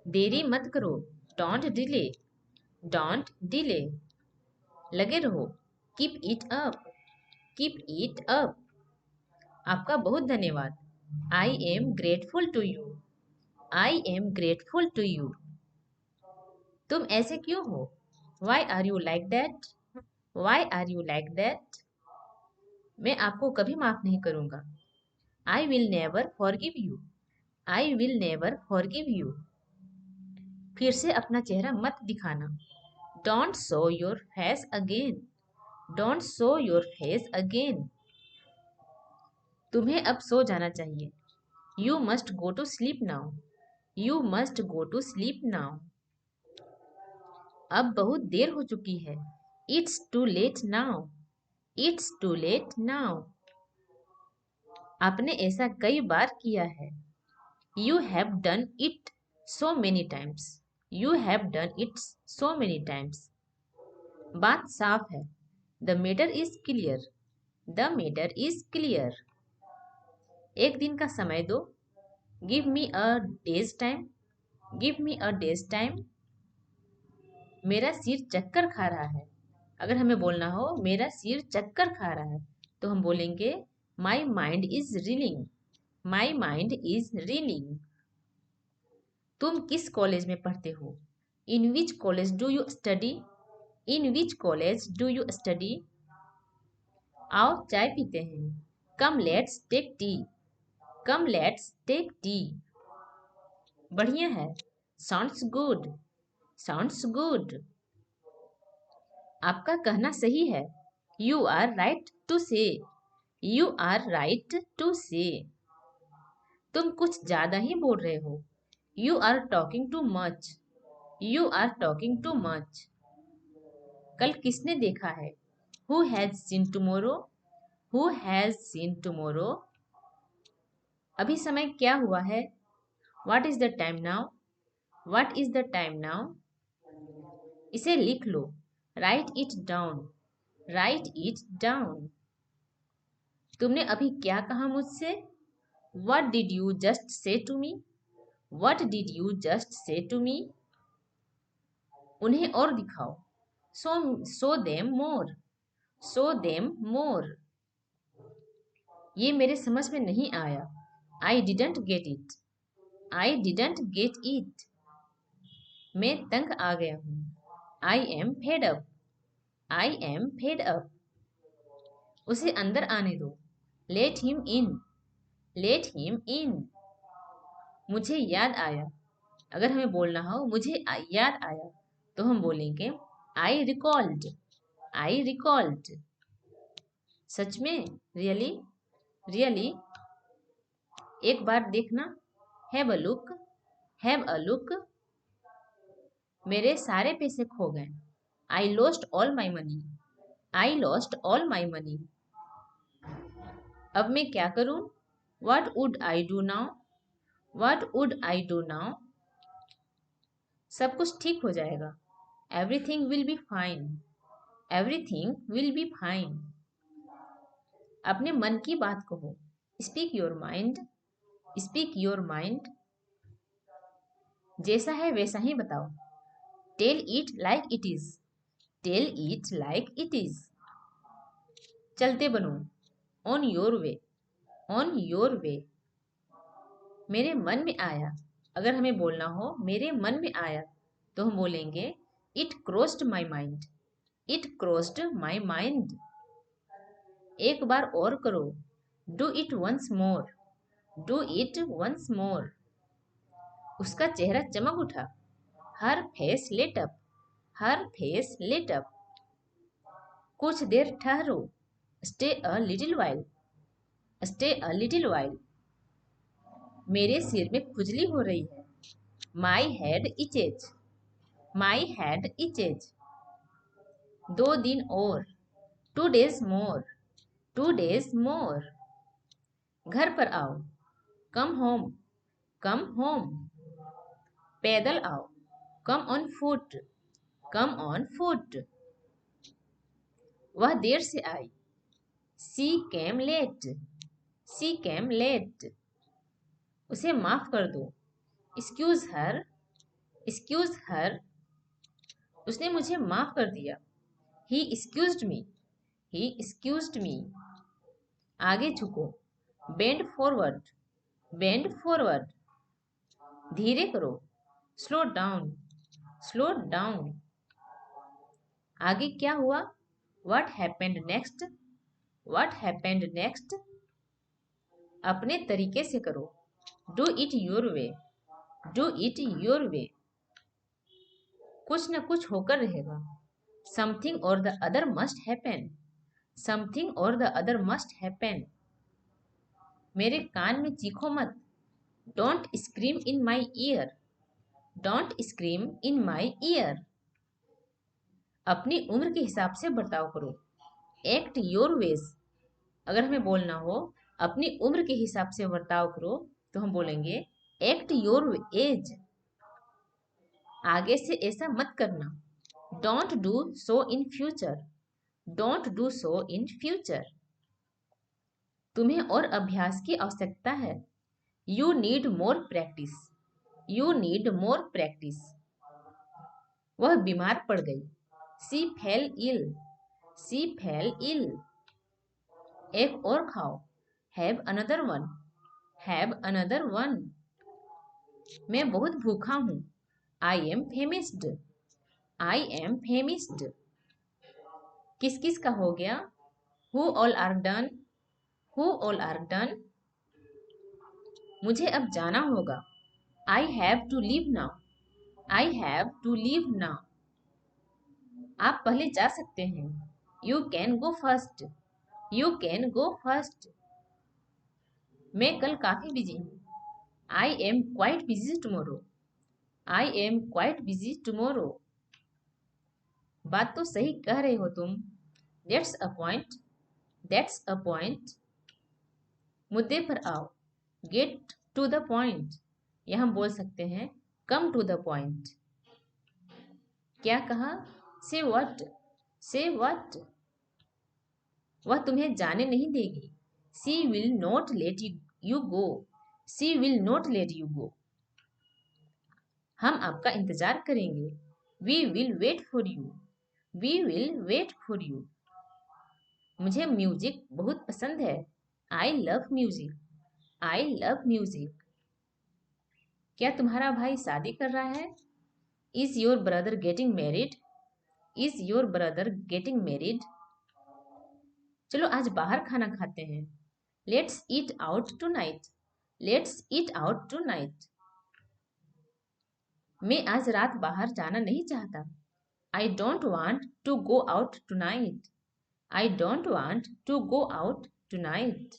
देरी मत करो, डोंट डिले, डोंट डिले। लगे रहो, keep it up, keep it up. आपका बहुत धन्यवाद, I am grateful to you, I am grateful to you. तुम ऐसे क्यों हो, why are you like that, why are you like that. मैं आपको कभी माफ नहीं करूंगा, I will never forgive you, I will never forgive you. फिर से अपना चेहरा मत दिखाना, don't show your face again, don't show your face again. तुम्हें अब सो जाना चाहिए, you must go to sleep now, you must go to sleep now. अब बहुत देर हो चुकी है, it's too late now, it's too late now. आपने ऐसा कई बार किया है, you have done it so many times, you have done it so many times. बात साफ है, the matter is clear, the matter is clear. एक दिन का समय दो, give me a days time, give me a days time. मेरा सिर चक्कर खा रहा है। अगर हमें बोलना हो मेरा सिर चक्कर खा रहा है, तो हम बोलेंगे my mind is reeling, my mind is reeling. तुम किस कॉलेज में पढ़ते हो, in which college do you study, in which college do you study. आओ चाय पीते हैं, come let's take tea, come let's take tea. बढ़िया है, साउंड्स गुड, साउंड्स गुड। आपका कहना सही है, you are right to say, you are right to say. तुम कुछ ज्यादा ही बोल रहे हो, you are talking too much, you are talking too much. कल किसने देखा है, who has seen tomorrow, who has seen tomorrow. अभी समय क्या हुआ है, what is the time now, what is the time now. इसे लिख लो, write it down, write it down. तुमने अभी क्या कहा मुझसे, what did you just say to me, what did you just say to me. उन्हें और दिखाओ, सो देम मोर, सो देम मोर। ये मेरे समझ में नहीं आया, I didn't get it, I didn't get it. मैं तंग आ गया हूँ, I am fed up, I am fed up. उसे अंदर आने दो, let him in, let him in. मुझे याद आया। अगर हमें बोलना हो मुझे याद आया, तो हम बोलेंगे आई रिकॉल्ड, आई रिकॉल्ड। सच में, रियली, रियली। एक बार देखना, have a look, have a look. मेरे सारे पैसे खो गए, I lost all my money, I lost all my money. अब मैं क्या करूं, what would I do now, what would I do now. सब कुछ ठीक हो जाएगा, everything will be fine, everything will be fine. अपने मन की बात कहो, speak your mind, speak your mind. जैसा है वैसा ही बताओ, tell it like it is, tell it like it is. चलते बनो, on your way, on your way. मेरे मन में आया। अगर हमें बोलना हो मेरे मन में आया, तो हम बोलेंगे it crossed my mind, it crossed my mind. एक बार और करो, do it once more, do it once more. उसका चेहरा चमक उठा, her face lit up, her face lit up. कुछ देर ठहरो, stay a little while, stay a little while. मेरे सिर में खुजली हो रही है, माई हेड इचेज, माई हेड इचेज। 2 दिन और, 2 days मोर, 2 days मोर। घर पर आओ, कम होम, कम होम। पैदल आओ, come on foot, come on foot. वह देर से आई, सी केम लेट, सी केम लेट। उसे माफ कर दो, एक्सक्यूज हर, एक्सक्यूज हर, उसने मुझे माफ कर दिया। ही एक्सक्यूज्ड मी, ही एक्सक्यूज्ड मी। आगे झुको, बेंड फॉरवर्ड, बेंड फॉरवर्ड। धीरे करो, स्लो डाउन, स्लो डाउन। आगे क्या हुआ? What happened next, what happened next. अपने तरीके से करो, do it your way, do it your way. कुछ न कुछ होकर रहेगा, समथिंग और the other must happen, something और द अदर मस्ट हैपन। मेरे कान में चीखो मत, don't scream in my year, don't scream in my year. अपनी उम्र के हिसाब से बर्ताव करो, एक्ट योर वेज। अगर हमें बोलना हो अपनी उम्र के हिसाब से बर्ताव करो तो हम बोलेंगे एक्ट योर एज। आगे से ऐसा मत करना, don't do so in future, don't do so in future. तुम्हें और अभ्यास की आवश्यकता है, you need more practice, you need more practice. वह बीमार पड़ गई, सी फेल इल, सी फेल इल। एक और खाओ, have another one, have another one. मैं बहुत भूखा हूं, आई एम फेमिस्ड, आई एम फेमिस्ड। किस किस का हो गया? Who all are done, who all are done. मुझे अब जाना होगा, I have to leave now, I have to leave now. आप पहले जा सकते हैं, you can go first, you can go first. मैं कल काफी बिजी हूँ, I am quite busy tomorrow, I am quite busy tomorrow. बात तो सही कह रहे हो तुम, that's a point, that's a point. मुद्दे पर आओ, गेट टू द पॉइंट। यह हम बोल सकते हैं कम टू द पॉइंट। क्या कहा? से व्हाट, से व्हाट। वह तुम्हें जाने नहीं देगी, she will not let you go, she will not let you go. हम आपका इंतजार करेंगे, we will wait for you, we will wait for you. मुझे म्यूजिक बहुत पसंद है, I love music, I love music. क्या तुम्हारा भाई शादी कर रहा है? Is your brother getting married, is your brother getting married. चलो आज बाहर खाना खाते हैं, let's eat out tonight, let's eat out tonight. मैं आज रात बाहर जाना नहीं चाहता, I don't want to go out tonight, I don't want to go out to night.